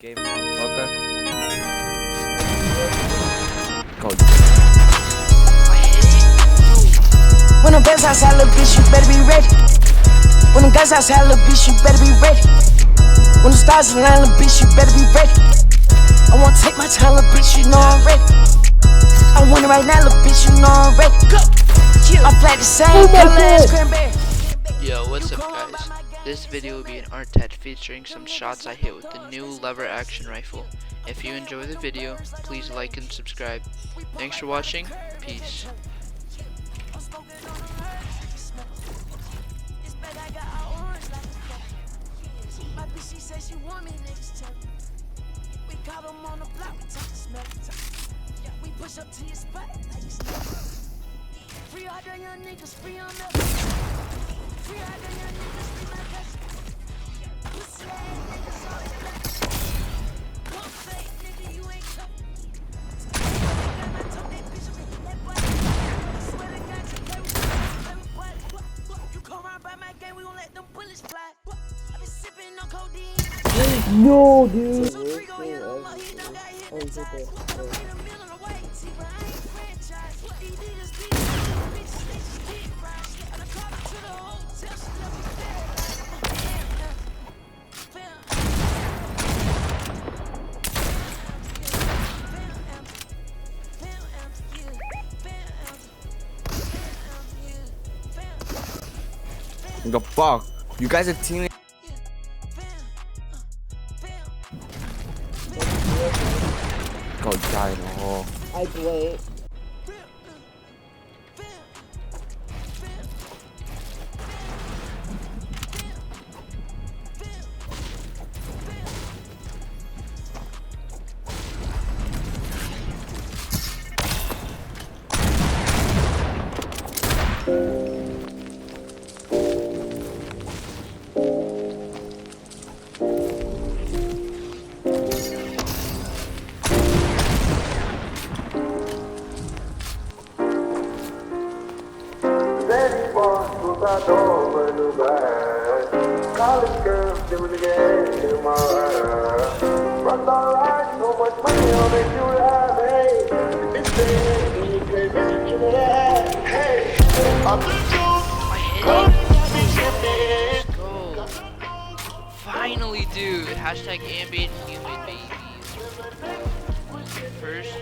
Game motherfucker. Go. When them guns outside, little bitch, you better be ready. When them guns outside, little bitch, you better be ready. When the stars align, little bitch, you better be ready. I wanna take my time, little bitch, you know I'm ready. I want it right now, little bitch, you know I'm ready. Go. I flat the same color as cranberry. Yo, what's up guys? This video will be an art tat featuring some shots I hit with the new lever action rifle. If you enjoy the video, please like and subscribe. Thanks for watching. Peace. Push up to your spot like it's free all the young niggas, free on the free all the young niggas, free my cousin. Pussy ass niggas always black. One fake nigga, you ain't tough. Got my toe, that bitch, that boy. I swear to God, you play with boy. You come around by my game, we gon' let them bullets fly. I been sipping on codeine. No, dude. So free gon' hit on my heat, don't got hypnotized. Go fuck. You guys are teaming. Go die in the hole. I wait. College girls doing the game in my ride. Run alright, so much money on it, you laugh. Hey, this thing, when you play this, you that. Hey, I'm the Let's go. Finally, dude. Hashtag ambient human babies. First.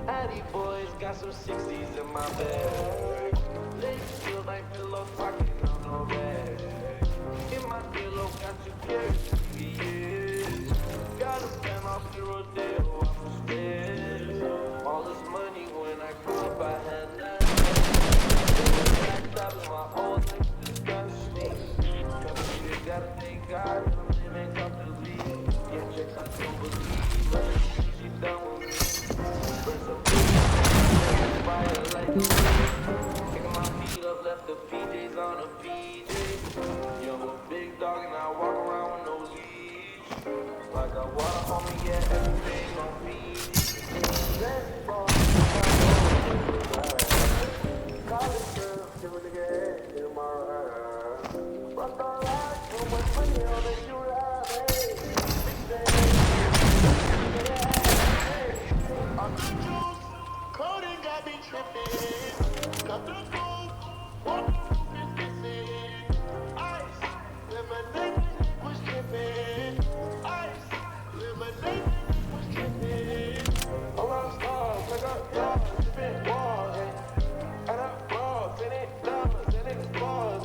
Addy boys got some 60s in my bag. They feel like pillow talking on no bag. In my pillow got you clear, yeah. Gotta stand off the rodeo, I'm scared. All this money when I grew up, I had nothing. Backed up in my old life, disgusting. You gotta thank God, I'm living comfortably. Yeah, checks I don't believe, but she done with me. Kicking my feet up, left the PJs on a PJ. Yo, big dog and I walk around with no leash. Like I water on me, yeah, everything on me. College girls doing the game in my ride. Rock all right, so much money on it, you ride, hey. I'm the juice, coding got me tripping. Cut the roof, one roof is missing. Ice, lemonade was tripping. Ice, lemonade was tripping. Around stars, like a yard, spit walls, and up bras, and it dollars, and it bars,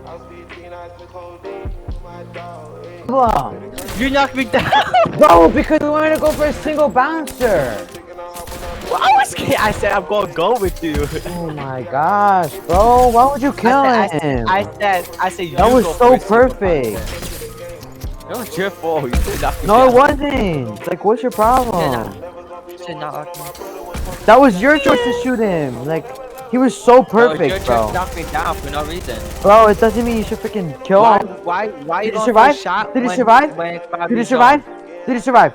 I was 15, I took codeine with my dog, Problem. You knocked me down. Bro, because we wanted to go for a single bouncer. Well, I said I'm gonna go with you. Oh my gosh, bro. Why would you kill him? I said you That was go so first. perfect. It was your fault. You should knock me No, down. it wasn't. Like, what's your problem? You should not like me. That was your choice to shoot him. Like, he was so No, it's your perfect, choice bro. to knock me down for no reason. Bro, it doesn't mean you should freaking kill him. Why Did you he going survive? for a shot Did he when- survive? when it's five Did he minutes survive? on? Did he survive?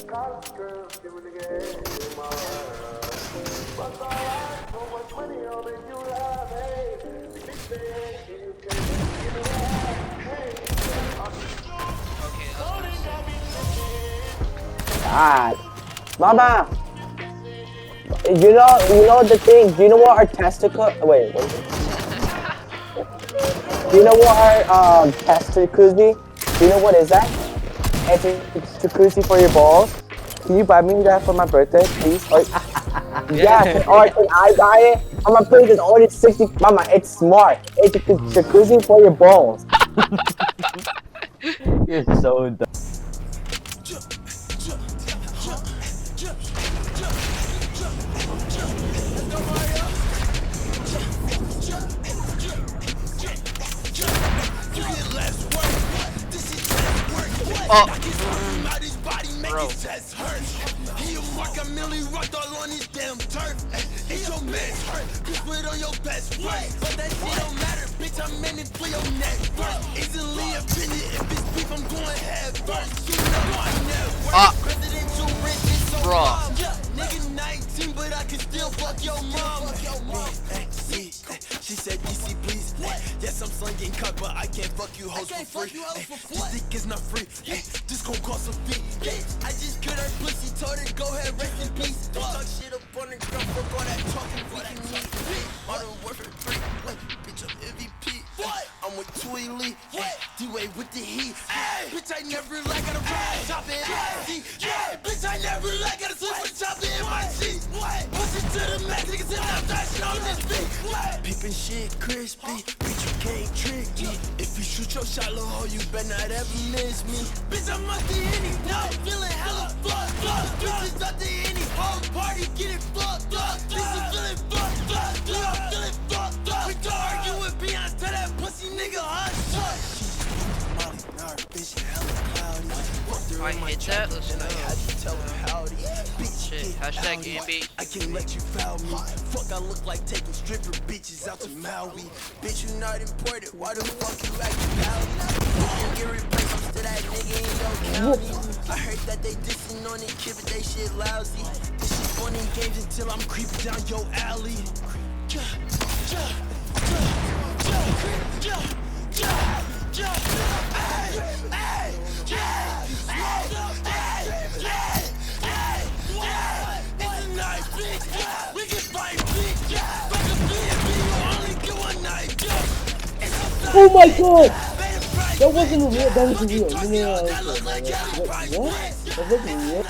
College girls doing the game in my ride. Rock all right, so much money on it, you Okay, I was gonna say. God. Mama! You know the thing, do you know what our testicle, wait, what is it? Do you know what our testicle, do you know what is that? It's jacuzzi for your balls. Can you buy me that for my birthday, please? Or, yeah, or can I buy it? On my place it's only 60, Mama, it's smart. It's a jacuzzi for your balls. You're so dumb. Oh, bro. He a mark a milli rocked all on his damn turf. It's your man's hurt. You put on your best friend. But that shit don't matter, bitch. I'm in it for your neck first. Easily offended if it's beef, I'm going head first. You know I never presidential rich is so Bro. nigga 19, but I can still fuck your mom. She said, DC, please. Yes, I'm slinging cut, but I can't fuck you hoes for free. This dick is not free. This gon' cost a fee. I just cut her pussy, told her go ahead, rest in peace. Don't talk shit up on the ground, fuck all that talking, we can meet. All the work for free, bitch, I'm MVP. I'm with Tui Lee, D-Way with the heat. Bitch, I never like gotta ride, chop it in my seat. Bitch, I never like gotta sleep with chop it in my seat. Push it to the max, niggas sit down, dashing on this beat. Peepin' shit crispy, bitch, you can't trick me. If you shoot your shot, little hoe, you better not ever miss me. Bitch, I'm at the any now, feeling hella fucked up. Bitches at the any whole party, get it fucked up. Bitch, I'm feeling fucked up, I'm feeling fucked up. We don't argue with Beyonce, tell that pussy nigga hush up. I hit that. Let's go. Shit. Hashtag GameBeat. I can let you foul me. Fuck, I look like taking stripper bitches out to Maui. Bitch, you not important. Why the fuck you acting pouty? You get replaced, I'm still that nigga in your county. I heard that they dissing on it, kid, but they shit lousy. This shit fun in games until I'm creeping down your alley. Oh my god! That wasn't real, that was real. What? That wasn't real.